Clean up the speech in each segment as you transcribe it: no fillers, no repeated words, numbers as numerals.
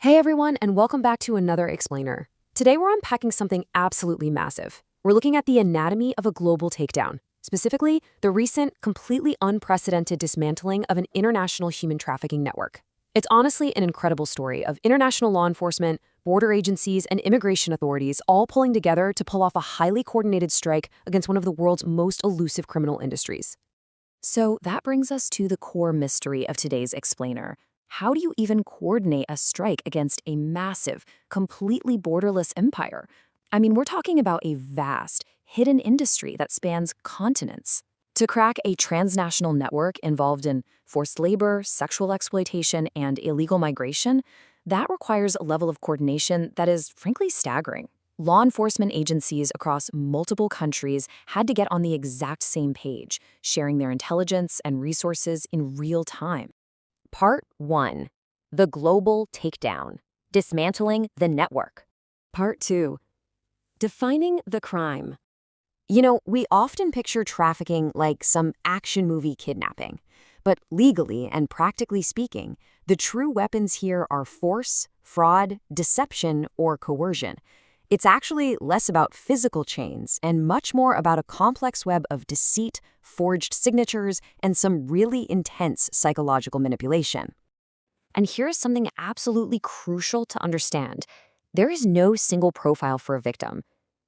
Hey everyone, and welcome back to another Explainer. Today we're unpacking something absolutely massive. We're looking at the anatomy of a global takedown, specifically the recent, completely unprecedented dismantling of an international human trafficking network. It's honestly an incredible story of international law enforcement, border agencies, and immigration authorities all pulling together to pull off a highly coordinated strike against one of the world's most elusive criminal industries. So that brings us to the core mystery of today's Explainer. How do you even coordinate a strike against a massive, completely borderless empire? I mean, we're talking about a vast, hidden industry that spans continents. To crack a transnational network involved in forced labor, sexual exploitation, and illegal migration, that requires a level of coordination that is frankly staggering. Law enforcement agencies across multiple countries had to get on the exact same page, sharing their intelligence and resources in real time. Part 1. The Global Takedown. Dismantling the Network. Part 2. Defining the crime. You know, we often picture trafficking like some action movie kidnapping. But legally and practically speaking, the true weapons here are force, fraud, deception, or coercion. It's actually less about physical chains and much more about a complex web of deceit, forged signatures, and some really intense psychological manipulation. And here's something absolutely crucial to understand. There is no single profile for a victim.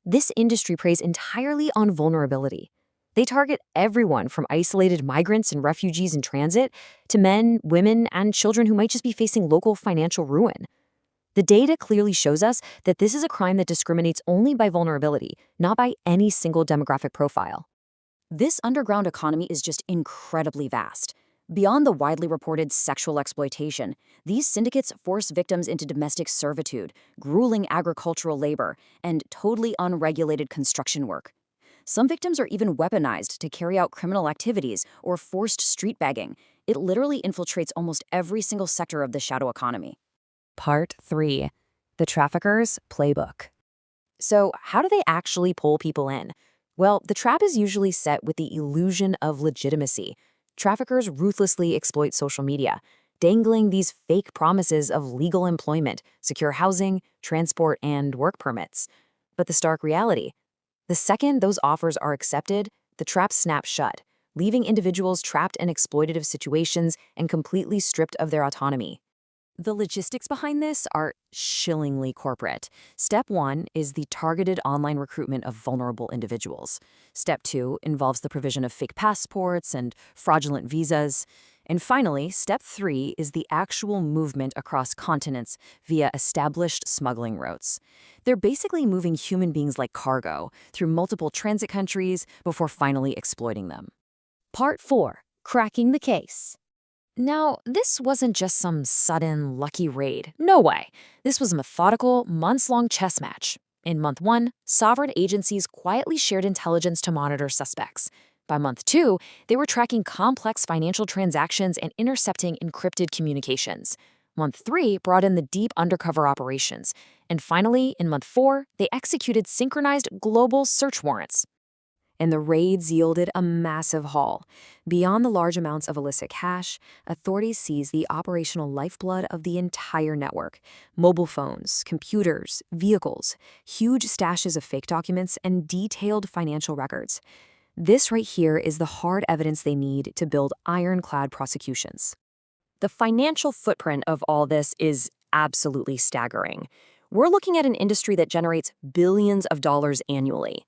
This industry preys entirely on vulnerability. They target everyone from isolated migrants and refugees in transit to men, women, and children who might just be facing local financial ruin. The data clearly shows us that this is a crime that discriminates only by vulnerability, not by any single demographic profile. This underground economy is just incredibly vast. Beyond the widely reported sexual exploitation, these syndicates force victims into domestic servitude, grueling agricultural labor, and totally unregulated construction work. Some victims are even weaponized to carry out criminal activities or forced street begging. It literally infiltrates almost every single sector of the shadow economy. Part 3. The Trafficker's Playbook. So, how do they actually pull people in? Well, the trap is usually set with the illusion of legitimacy. Traffickers ruthlessly exploit social media, dangling these fake promises of legal employment, secure housing, transport, and work permits. But the stark reality: the second those offers are accepted, the trap snaps shut, leaving individuals trapped in exploitative situations and completely stripped of their autonomy. The logistics behind this are chillingly corporate. Step 1 is the targeted online recruitment of vulnerable individuals. Step 2 involves the provision of fake passports and fraudulent visas. And finally, Step 3 is the actual movement across continents via established smuggling routes. They're basically moving human beings like cargo through multiple transit countries before finally exploiting them. Part 4. Cracking the Case. Now, this wasn't just some sudden, lucky raid. No way. This was a methodical, months-long chess match. In month 1, sovereign agencies quietly shared intelligence to monitor suspects. By month 2, they were tracking complex financial transactions and intercepting encrypted communications. Month 3 brought in the deep undercover operations. And finally, in month 4, they executed synchronized global search warrants. And the raids yielded a massive haul. Beyond the large amounts of illicit cash, authorities seized the operational lifeblood of the entire network: mobile phones, computers, vehicles, huge stashes of fake documents, and detailed financial records. This right here is the hard evidence they need to build ironclad prosecutions. The financial footprint of all this is absolutely staggering. We're looking at an industry that generates billions of dollars annually.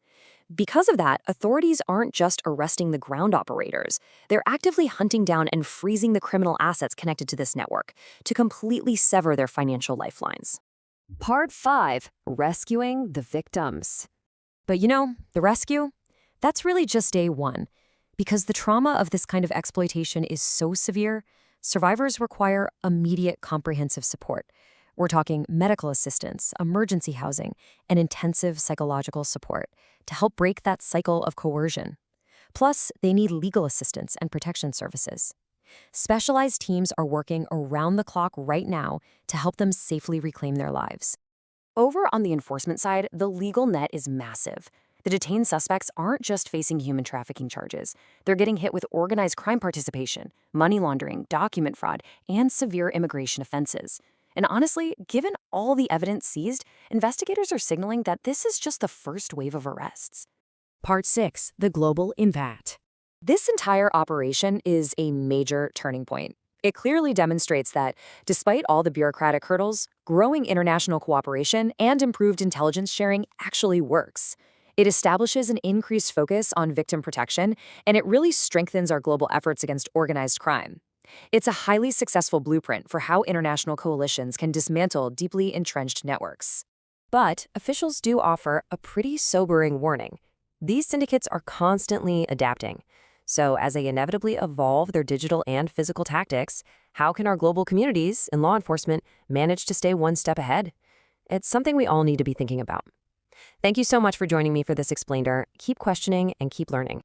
Because of that, authorities aren't just arresting the ground operators. They're actively hunting down and freezing the criminal assets connected to this network to completely sever their financial lifelines. Part 5. Rescuing the victims. But you know, the rescue? That's really just day 1. Because the trauma of this kind of exploitation is so severe, survivors require immediate comprehensive support. We're talking medical assistance, emergency housing, and intensive psychological support to help break that cycle of coercion. Plus, they need legal assistance and protection services. Specialized teams are working around the clock right now to help them safely reclaim their lives. Over on the enforcement side, the legal net is massive. The detained suspects aren't just facing human trafficking charges. They're getting hit with organized crime participation, money laundering, document fraud, and severe immigration offenses. And honestly, given all the evidence seized, investigators are signaling that this is just the first wave of arrests. Part 6. The Global Impact. This entire operation is a major turning point. It clearly demonstrates that, despite all the bureaucratic hurdles, growing international cooperation and improved intelligence sharing actually works. It establishes an increased focus on victim protection, and it really strengthens our global efforts against organized crime. It's a highly successful blueprint for how international coalitions can dismantle deeply entrenched networks. But officials do offer a pretty sobering warning. These syndicates are constantly adapting. So as they inevitably evolve their digital and physical tactics, how can our global communities and law enforcement manage to stay one step ahead? It's something we all need to be thinking about. Thank you so much for joining me for this Explainer. Keep questioning and keep learning.